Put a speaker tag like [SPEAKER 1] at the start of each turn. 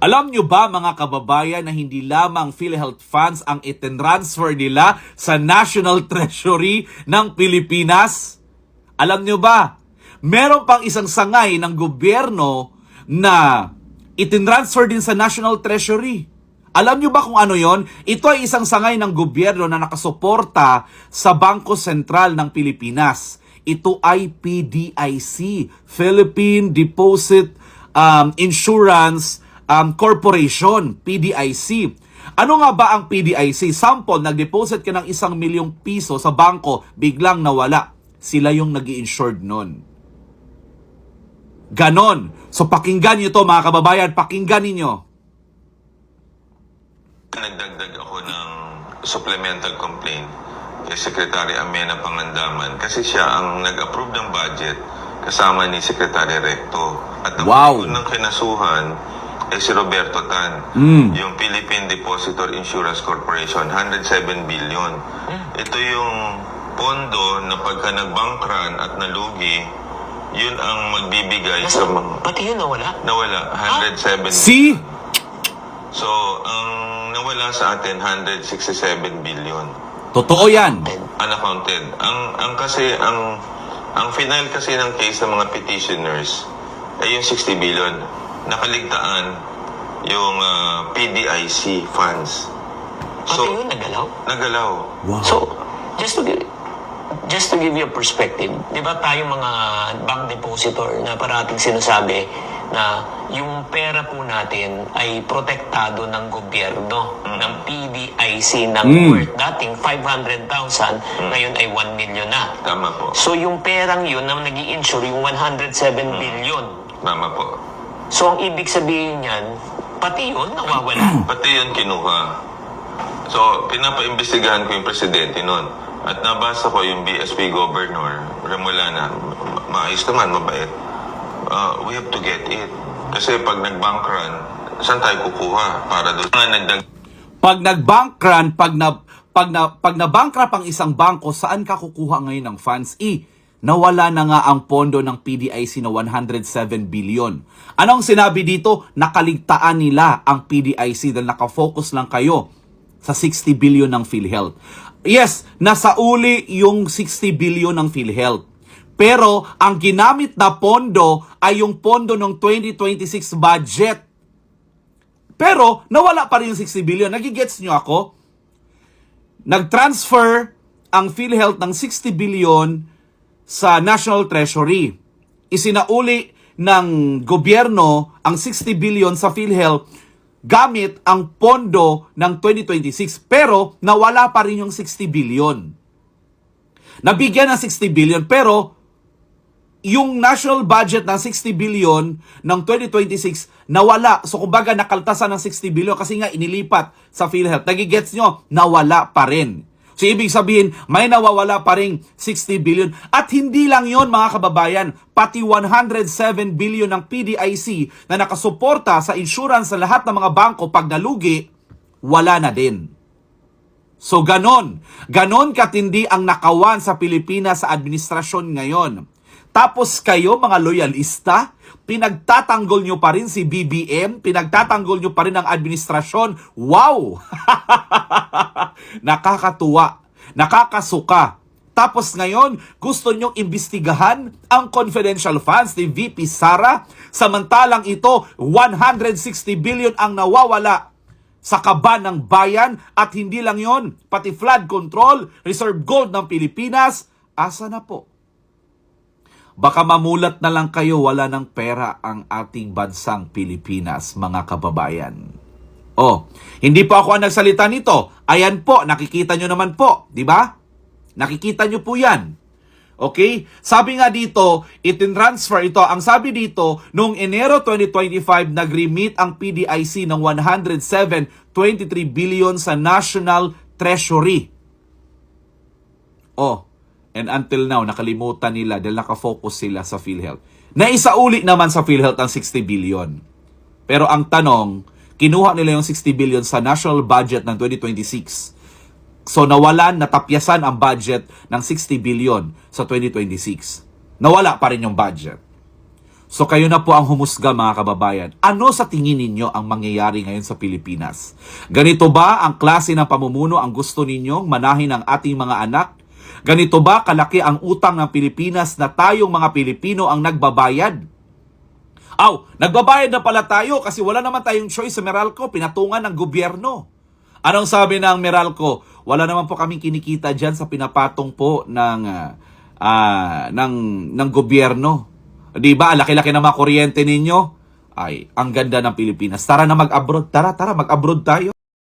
[SPEAKER 1] Alam nyo ba mga kababayan na hindi lamang PhilHealth funds ang itinransfer nila sa National Treasury ng Pilipinas? Alam nyo ba? Meron pang isang sangay ng gobyerno na itinransfer din sa National Treasury. Alam nyo ba kung ano yon? Ito ay isang sangay ng gobyerno na nakasuporta sa Bangko Sentral ng Pilipinas. Ito ay PDIC, Philippine Deposit Insurance Corporation, PDIC. Ano nga ba ang PDIC? Sample, nag-deposit ka ng 1 milyong piso sa bangko, biglang nawala. Sila yung nag-i-insured nun. Ganon. So pakinggan nyo to mga kababayan, pakinggan ninyo.
[SPEAKER 2] Nagdagdag ako ng supplemental complaint kay Secretary Amena Pangandaman kasi siya ang nag-approve ng budget kasama ni Secretary Recto. At ang ng kinasuhan ay si Roberto Tan, yung Philippine Depositor Insurance Corporation, 107 billion. Ito yung pondo na pagka nag-bankran at nalugi, yun ang magbibigay sa mga...
[SPEAKER 3] Pati yun nawala?
[SPEAKER 2] Nawala, 107 billion.
[SPEAKER 1] See?
[SPEAKER 2] So, ang nawala sa atin, 167 billion.
[SPEAKER 1] Totoo yan.
[SPEAKER 2] Unaccounted. Ang final kasi ng case ng mga petitioners ay yung 60 billion. Nakaligtaan yung PDIC funds.
[SPEAKER 3] Pati yun nagalaw?
[SPEAKER 2] Nagalaw.
[SPEAKER 1] Wow.
[SPEAKER 3] So, just to give you a perspective, di ba tayong mga bank depositor na parating sinasabi na yung pera po natin ay protektado ng gobyerno, ng PDIC, ng worth dating 500,000, ngayon ay 1 million na.
[SPEAKER 2] Tama po.
[SPEAKER 3] So yung perang yun na nag-i-insure, yung 107 billion.
[SPEAKER 2] Tama po.
[SPEAKER 3] So ang ibig sabihin niyan, pati yun nawawala.
[SPEAKER 2] Pati yun kinuha. So, pinapaimbestigahan ko yung presidente nun. At nabasa ko yung BSP Governor, Remolana, maayos naman, mabait. We have to get it. Kasi pag nag-bank run, saan tayo kukuha para doon?
[SPEAKER 1] Pag nag-bank run, pag na-bankrupt ang isang bangko, saan ka kukuha ngayon ng funds? Nawala na nga ang pondo ng PDIC na 107 billion. Anong sinabi dito? Nakaligtaan nila ang PDIC dahil nakafocus lang kayo sa 60 billion ng PhilHealth. Yes, nasa uli yung 60 billion ng PhilHealth. Pero ang ginamit na pondo ay yung pondo ng 2026 budget. Pero nawala pa rin yung 60 billion. Nagigets nyo ako? Nag-transfer ang PhilHealth ng 60 billion sa National Treasury. Isinauli ng gobyerno ang 60 billion sa PhilHealth gamit ang pondo ng 2026. Pero nawala pa rin yung 60 billion. Nabigyan ng 60 billion pero yung national budget ng 60 billion ng 2026 nawala. So kumbaga nakaltasan ng 60 billion kasi nga inilipat sa PhilHealth. Nagigets nyo? Nawala pa rin. So ibig sabihin, may nawawala pa rin 60 billion. At hindi lang yon mga kababayan, pati 107 billion ng PDIC na nakasuporta sa insurance sa lahat ng mga bangko pag nalugi, wala na din. So ganon katindi ang nakawan sa Pilipinas sa administrasyon ngayon. Tapos kayo mga loyalista, pinagtatanggol nyo pa rin si BBM, pinagtatanggol nyo pa rin ang administrasyon. Wow! Nakakatuwa, nakakasuka. Tapos ngayon, gusto nyong imbestigahan ang confidential funds ni VP Sara, samantalang ito, 160 billion ang nawawala sa kaban ng bayan at hindi lang yon, pati flood control, reserve gold ng Pilipinas, asa na po? Baka mamulat na lang kayo, wala ng pera ang ating bansang Pilipinas, mga kababayan. Hindi po ako ang nagsalita nito. Ayan po, nakikita nyo naman po, di ba? Nakikita nyo po yan. Okay? Sabi nga dito, itinransfer ito. Ang sabi dito, noong Enero 2025, nag-remit ang PDIC ng 107.23 billion sa National Treasury. And until now, nakalimutan nila dahil nakafocus sila sa PhilHealth. Naisauli naman sa PhilHealth ang 60 billion. Pero ang tanong, kinuha nila yung 60 billion sa national budget ng 2026. So nawalan, natapyasan ang budget ng 60 billion sa 2026. Nawala pa rin yung budget. So kayo na po ang humusga mga kababayan. Ano sa tingin ninyo ang mangyayari ngayon sa Pilipinas? Ganito ba ang klase ng pamumuno ang gusto ninyong manahin ng ating mga anak? Ganito ba kalaki ang utang ng Pilipinas na tayong mga Pilipino ang nagbabayad? Nagbabayad na pala tayo kasi wala naman tayong choice sa Meralco, pinatungan ng gobyerno. Anong sabi ng Meralco? Wala naman po kaming kinikita dyan sa pinapatong po ng gobyerno. Di ba? Laki-laki na mga kuryente ninyo. Ay, ang ganda ng Pilipinas. Tara na mag-abroad. Tara, mag-abroad tayo.